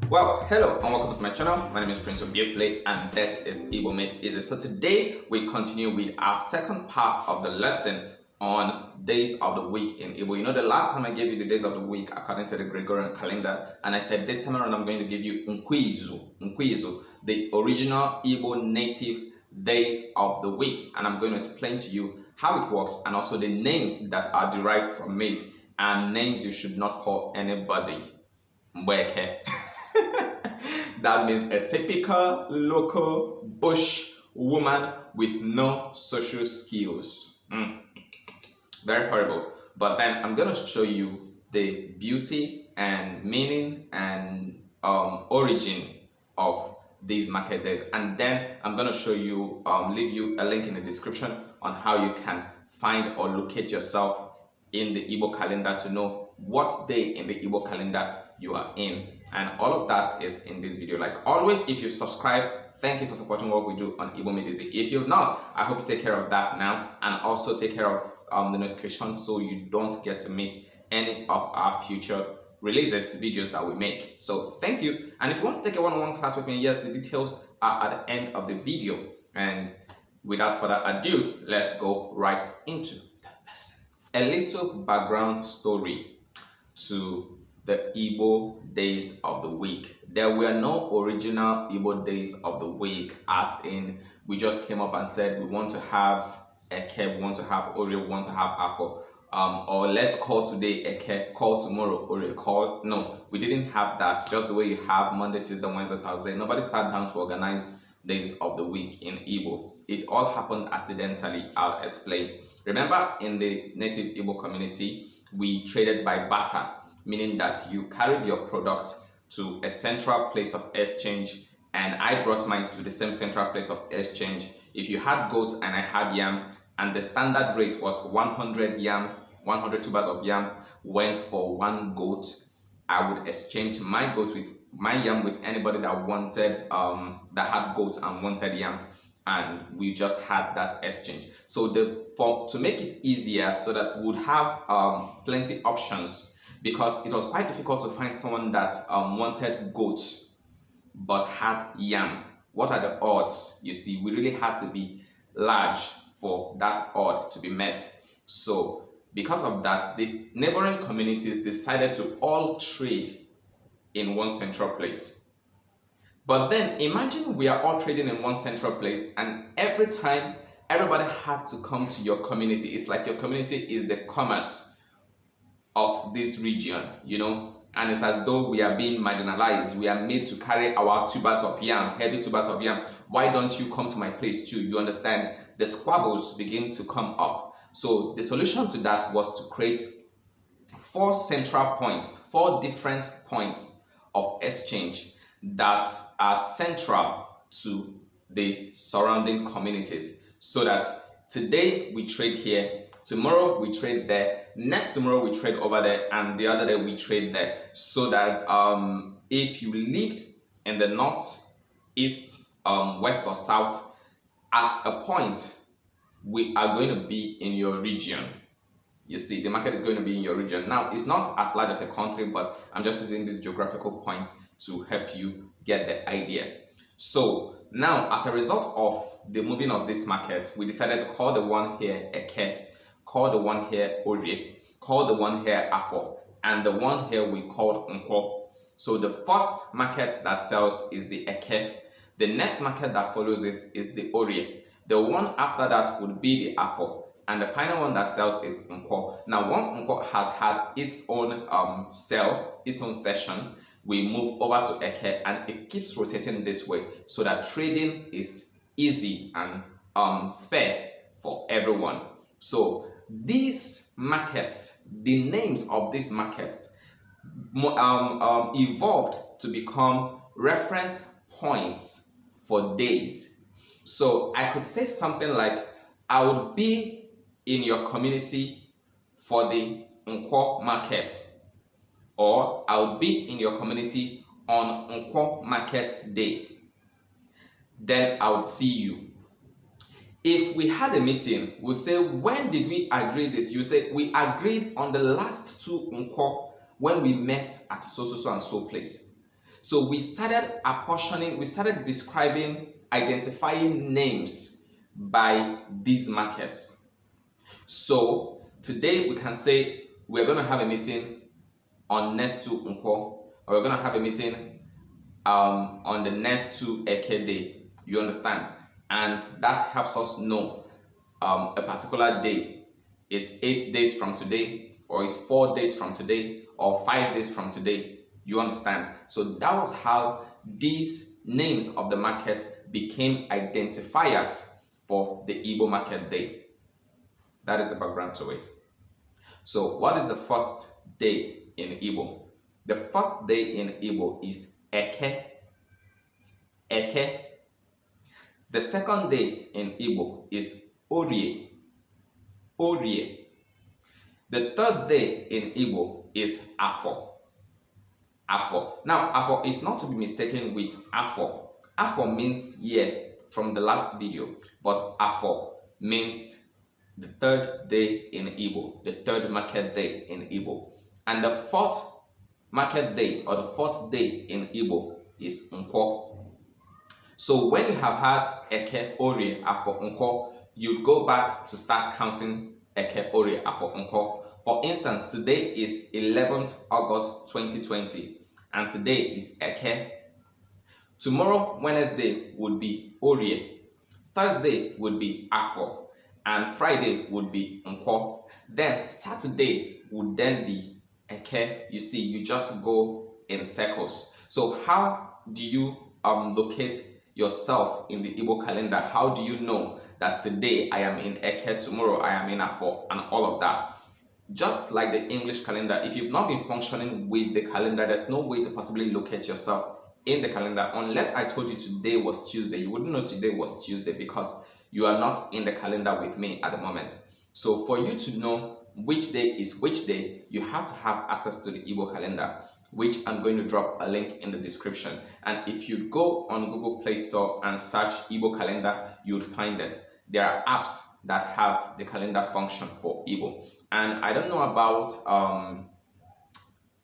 Well, hello and welcome to my channel. My name is Prince Mgbeke and this is Igbo Made Easy. So today we continue with our second part of the lesson on days of the week in Igbo. You know, the last time I gave you the days of the week according to the Gregorian calendar, and I said this time around I'm going to give you Nkwiizu, the original Igbo native days of the week, and I'm going to explain to you how it works and also the names that are derived from it and names you should not call anybody Mgbeke. That means a typical local bush woman with no social skills. Very horrible. But then I'm going to show you the beauty and meaning and origin of these market days, and then I'm going to show you, leave you a link in the description on how you can find or locate yourself in the Igbo calendar to know what day in the Igbo calendar you are in. And all of that is in this video. Like always, if you subscribe, thank you for supporting what we do on Igbo Made Easy. If you've not, I hope you take care of that now, and also take care of the notifications so you don't get to miss any of our future releases, videos that we make. So thank you. And if you want to take a one-on-one class with me, yes, the details are at the end of the video. And without further ado, let's go right into the lesson. A little background story to the Igbo days of the week. There were no original Igbo days of the week, as in we just came up and said we want to have Eke, we want to have orie, we want to have afor, or let's call today Eke, call tomorrow orie, call. No, we didn't have that. Just the way you have Monday, Tuesday, Wednesday, Thursday. Nobody sat down to organize days of the week in Igbo. It all happened accidentally. I'll explain. Remember, in the native Igbo community, we traded by barter, meaning that you carried your product to a central place of exchange and I brought mine to the same central place of exchange. If you had goats and I had yam, and the standard rate was 100 yam, 100 tubers of yam went for one goat, I would exchange my goat with my yam with anybody that wanted, that had goats and wanted yam, and we just had that exchange. So to make it easier so that we would have plenty options, because it was quite difficult to find someone that wanted goats but had yam. What are the odds? You see, we really had to be large for that odd to be met. So because of that, the neighboring communities decided to all trade in one central place. But then imagine we are all trading in one central place, and every time everybody had to come to your community. It's like your community is the commerce of this region, you know, and it's as though we are being marginalized. We are made to carry our tubers of yam, heavy tubers of yam. Why don't you come to my place too? You understand? The squabbles begin to come up. So the solution to that was to create 4 central points, 4 different points of exchange that are central to the surrounding communities, so that today we trade here, tomorrow we trade there, next tomorrow we trade over there, and the other day we trade there. So that if you lived in the north, east, west or south, at a point we are going to be in your region. You see, the market is going to be in your region. Now, it's not as large as a country, but I'm just using these geographical points to help you get the idea. So now, as a result of the moving of this market, we decided to call the one here Eke, call the one here orie, call the one here afor, and the one here we called nkwo. So the first market that sells is the Eke. The next market that follows it is the orie. The one after that would be the afor, and the final one that sells is nkwo. Now, once nkwo has had its own its own session, we move over to Eke, and it keeps rotating this way so that trading is easy and fair for everyone. So these markets, the names of these markets evolved to become reference points for days. So I could say something like, I would be in your community for the nkwo market, or I would be in your community on nkwo market day. Then I would see you. If we had a meeting, we'd say, when did we agree this? You say, we agreed on the last 2 nkwo when we met at so and so place. So we started apportioning, we started describing, identifying names by these markets. So today we can say we're going to have a meeting on next to Nkwo, or we're going to have a meeting on the next to Eke day. You understand? And that helps us know a particular day is 8 days from today, or is 4 days from today, or 5 days from today. You understand? So that was how these names of the market became identifiers for the Igbo market day. That is the background to it. So what is the first day in Igbo? The first day in Igbo is Eke. Eke. The second day in Igbo is Orie. Orie. The third day in Igbo is afor. Afor. Now, afor is not to be mistaken with afor. Afor means year from the last video, but afor means the third day in Igbo, the third market day in Igbo. And the fourth market day, or the fourth day in Igbo, is nkwo. So when you have had Eke, Orie, Afor, Nkwo, you go back to start counting Eke, Orie, Afor, Nkwo. For instance, today is 11th August 2020, and today is Eke. Tomorrow, Wednesday, would be Orie. Thursday would be Afor, and Friday would be Nkwo. Then Saturday would then be Eke. You see, you just go in circles. So how do you locate yourself in the Igbo calendar? How do you know that today I am in Eke, tomorrow I am in Afor, and all of that? Just like the English calendar, if you've not been functioning with the calendar, there's no way to possibly locate yourself in the calendar unless I told you today was Tuesday. You wouldn't know today was Tuesday because you are not in the calendar with me at the moment. So for you to know which day is which day, you have to have access to the Igbo calendar, which I'm going to drop a link in the description. And if you go on Google Play Store and search Igbo calendar, you'll find it. There are apps that have the calendar function for Igbo. And I don't know about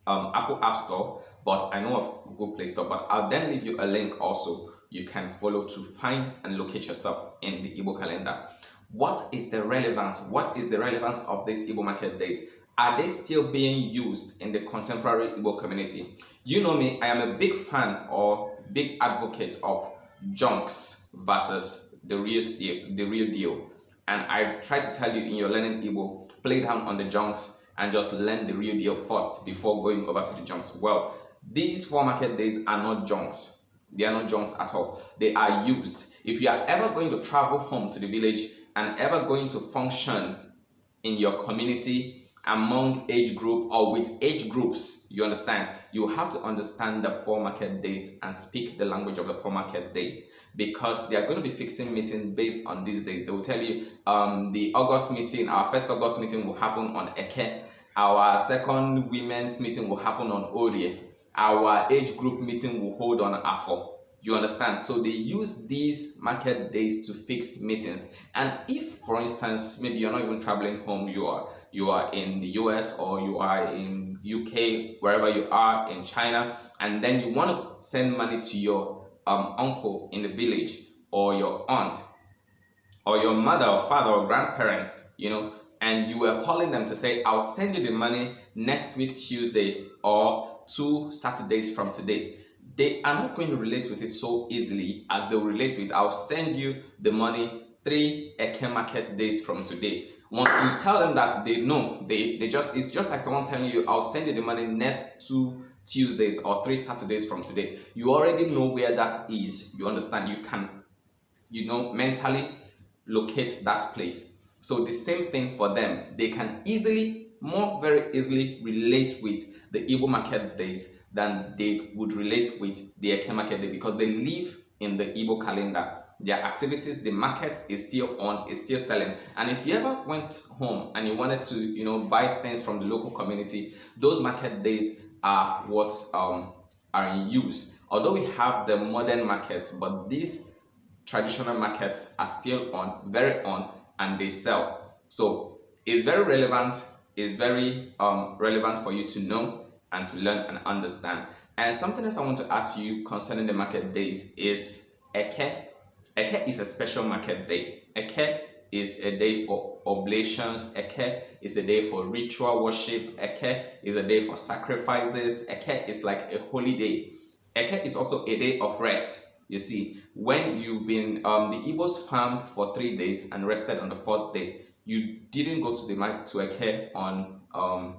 Apple App Store, but I know of Google Play Store. But I'll then leave you a link also you can follow to find and locate yourself in the Igbo calendar. What is the relevance? What is the relevance of these Igbo market days? Are they still being used in the contemporary Igbo community? You know me, I am a big fan or big advocate of junks versus the real deal. And I try to tell you in your learning Igbo, play down on the junks and just learn the real deal first before going over to the junks. Well, these 4 market days are not junks. They are not junks at all. They are used. If you are ever going to travel home to the village and ever going to function in your community among age group or with age groups, you understand, you have to understand the 4 market days and speak the language of the 4 market days, because they are going to be fixing meetings based on these days. They will tell you the August meeting, our first August meeting will happen on Eke, our second women's meeting will happen on Orie, our age group meeting will hold on Afor. You understand? So they use these market days to fix meetings. And if, for instance, maybe you're not even traveling home, you are in the US or you are in UK, wherever you are, in China, and then you want to send money to your uncle in the village, or your aunt, or your mother or father or grandparents, and you were calling them to say, I'll send you the money next week Tuesday or 2 Saturdays from today. They are not going to relate with it so easily as they'll relate with, I'll send you the money 3 Eke market days from today. Once you tell them that, they know, it's just like someone telling you, I'll send you the money next 2 Tuesdays or 3 Saturdays from today. You already know where that is. You understand? You can, mentally locate that place. So the same thing for them. They can very easily relate with the Igbo market days than they would relate with the Eke market day, because they live in the Igbo calendar. Their activities, the market is still on, is still selling. And if you ever went home and you wanted to, buy things from the local community, those market days are what are in use. Although we have the modern markets, but these traditional markets are still on, very on, and they sell. So it's very relevant. It's very relevant for you to know and to learn and understand. And something else I want to add to you concerning the market days is Eke. Eke is a special market day. Eke is a day for oblations. Eke is the day for ritual worship. Eke is a day for sacrifices. Eke is like a holy day. Eke is also a day of rest. You see, when you've been the Igbos farmed for 3 days and rested on the 4th day, you didn't go to the Eke on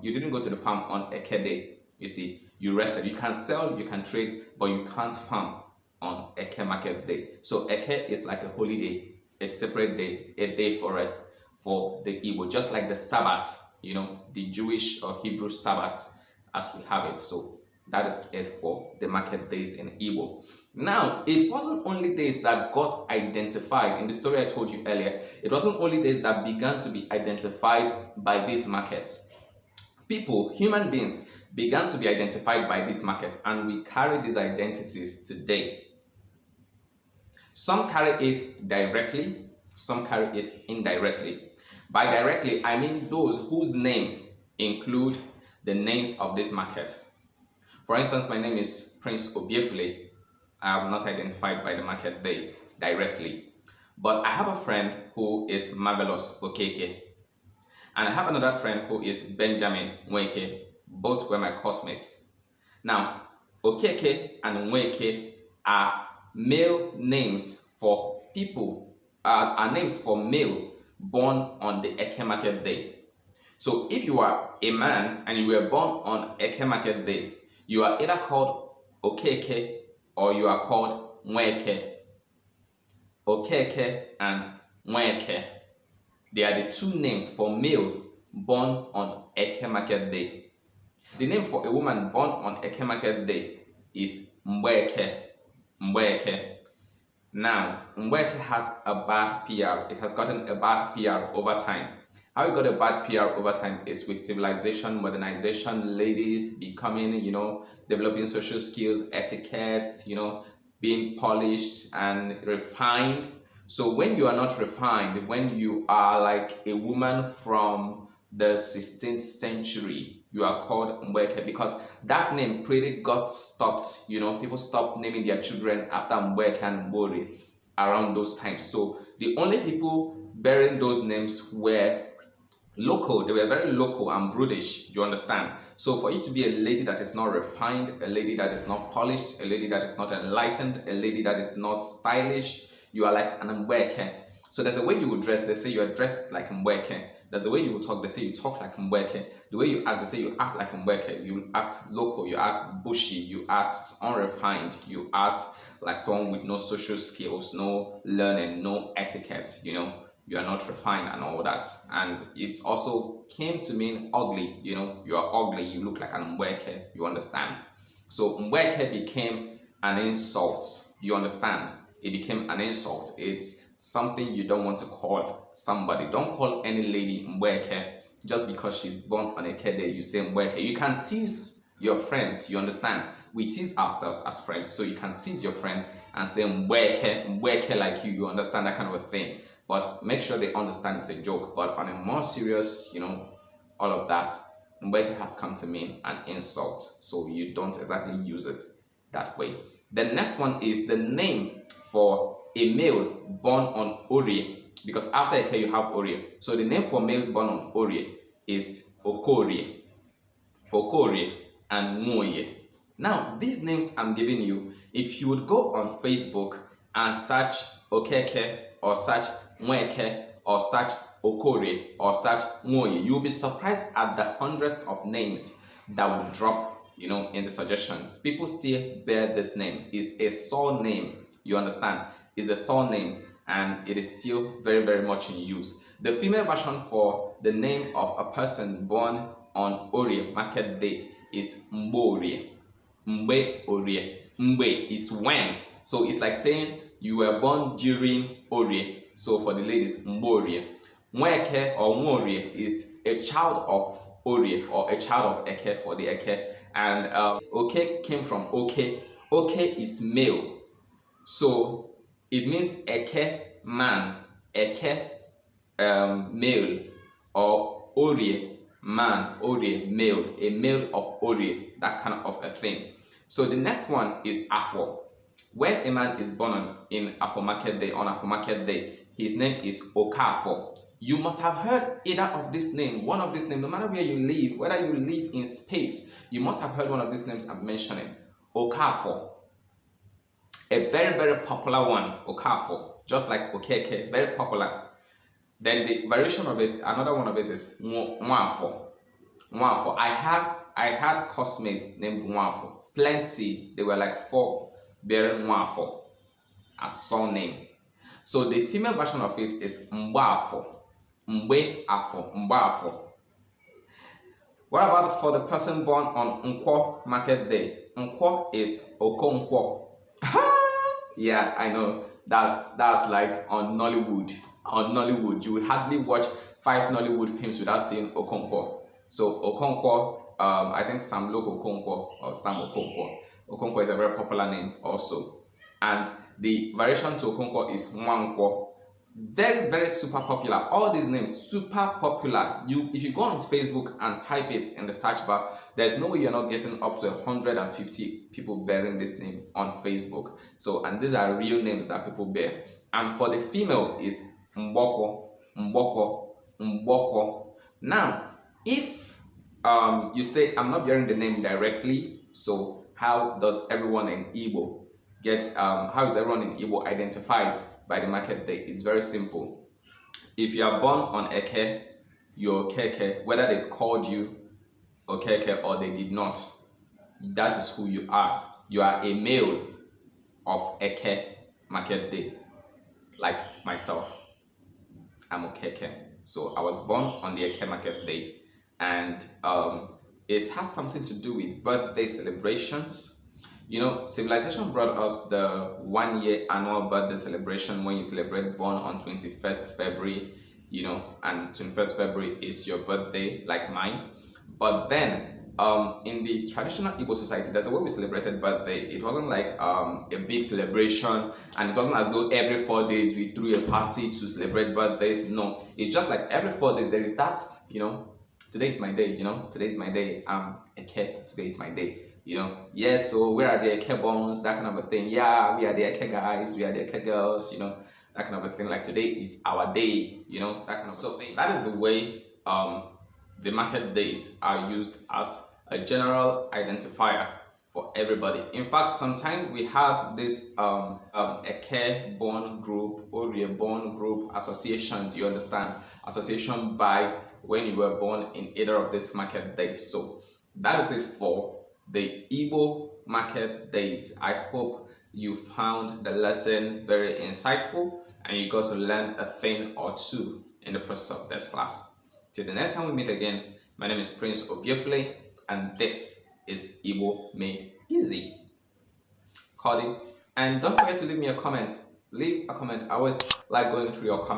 you didn't go to the farm on Eke day. You see, you rested. You can sell, you can trade, but you can't farm on Eke market day. So Eke is like a holy day, a separate day, a day for rest for the Igbo, just like the Sabbath, you know, the Jewish or Hebrew Sabbath as we have it. So that is it for the market days in Igbo. Now, it wasn't only days that got identified in the story I told you earlier. It wasn't only days that began to be identified by these markets. People, human beings, began to be identified by these markets, and we carry these identities today. Some carry it directly, some carry it indirectly. By directly, I mean those whose name include the names of this market. For instance, my name is Prince Obiefule. I am not identified by the market day directly. But I have a friend who is Marvelous Okeke. And I have another friend who is Benjamin Mgbeke. Both were my classmates. Now, Okeke and Mgbeke are male names for people, are names for male born on the Eke market day. So if you are a man and you were born on Eke market day, you are either called Okeke or you are called Mgbeke. Okeke and Mgbeke. They are the two names for male born on Eke market day. The name for a woman born on Eke market day is Mgbeke. Mgbeke. Now, Mgbeke has a bad PR. It has gotten a bad PR over time. How it got a bad PR over time is with civilization, modernization, ladies becoming, you know, developing social skills, etiquettes, you know, being polished and refined. So when you are not refined, when you are like a woman from the 16th century, you are called Mgbeke, because that name pretty got stopped. You know, people stopped naming their children after Mgbeke and Mbori around those times. So the only people bearing those names were local. They were very local and brutish, you understand? So for you to be a lady that is not refined, a lady that is not polished, a lady that is not enlightened, a lady that is not stylish, you are like an Mgbeke. So there's a way you would dress. They say you are dressed like Mgbeke. There's the way you will talk. They say you talk like Mgbeke. The way you act, they say you act like Mgbeke. You act local. You act bushy. You act unrefined. You act like someone with no social skills, no learning, no etiquette. You know, you are not refined and all that. And it also came to mean ugly. You know, you are ugly. You look like an Mgbeke. You understand? So Mgbeke became an insult. You understand? It became an insult. It's something you don't want to call somebody. Don't call any lady Mgbeke just because she's born on a day. You say Mgbeke. You can tease your friends. You understand? We tease ourselves as friends, so you can tease your friend and say Mgbeke, Mgbeke like you. You understand that kind of a thing. But make sure they understand it's a joke. But on a more serious, you know, all of that, Mgbeke has come to mean an insult. So you don't exactly use it that way. The next one is the name for a male born on orie, because after Eke you have orie. So the name for male born on orie is okorie, okorie and nwoye. Now these names I'm giving you, if you would go on Facebook and search Okeke or search Mgbeke or search okorie or search nwoye, you will be surprised at the hundreds of names that will drop, you know, in the suggestions. People still bear this name. It's a surname, you understand? It's a surname and it is still very, very much in use. The female version for the name of a person born on Orie market day is Mborie. Mbe Orie. Mbe is when. So it's like saying you were born during Orie. So for the ladies, Mborie. Mgbeke or Nworie is a child of Orie or a child of Eke for the Eke. And Oke came from Oke. Oke is male. So it means Eke man, Eke male, or Orie man, Orie male, a male of Orie, that kind of a thing. So the next one is afor. When a man is born in Afro Market Day, on Afro Market Day, his name is Okafor. You must have heard either of this name, one of these names, no matter where you live, whether you live in space, you must have heard one of these names I'm mentioning. Okafor. A very, very popular one, Okafor, just like Okeke, very popular. Then the variation of it, another one of it is Nwafor. Nwafor. I had classmates named Nwafor. Plenty. They were like 4 bearing Nwafor as surname. So the female version of it is Mgbeke. Mgbeke. What about for the person born on Nkwo Market Day? Nkwo is Okonkwo. Yeah, I know. That's like on Nollywood. On Nollywood, you will hardly watch 5 Nollywood films without seeing Okonkwo. So Okonkwo, I think Sam Loco Okonkwo or Sam Okonkwo. Okonkwo is a very popular name also. And the variation to Okonkwo is Nwankwo. Very, very super popular. All these names super popular. If you go on Facebook and type it in the search bar, there's no way you're not getting up to 150 people bearing this name on Facebook. So, and these are real names that people bear. And for the female is Mgboko, Mgboko, Mgboko. Now, if you say I'm not bearing the name directly, so how does everyone in Igbo get? How is everyone in Igbo identified by the market day? It's very simple. If you are born on Eke, you're Okeke, whether they called you Okeke or they did not. That is who you are. You are a male of Eke market day, like myself. I'm Okeke. So I was born on the Eke market day, and it has something to do with birthday celebrations. You know, civilization brought us the 1-year annual birthday celebration when you celebrate born on 21st February, you know, and 21st February is your birthday, like mine. But then, in the traditional Igbo society, there's a way we celebrated birthday. It wasn't like a big celebration, and it wasn't as though every 4 days we threw a party to celebrate birthdays. No, it's just like every 4 days there is that, you know, today is my day, you know, today is my day, Eke, today is my day. You know, yes, so where are the Eke bones, that kind of a thing. Yeah, we are the Eke guys, we are the Eke girls, you know, that kind of a thing. Like today is our day, you know, that kind of stuff. That is the way the market days are used as a general identifier for everybody. In fact, sometimes we have this Eke born group, orie born group associations, you understand, association by when you were born in either of these market days. So that is it for the Igbo market days. I hope you found the lesson very insightful and you got to learn a thing or two in the process of this class. Till the next time we meet again, my name is Prince Obiofle and this is Igbo Made Easy. Cody. And don't forget to leave me a comment. Leave a comment. I always like going through your comments.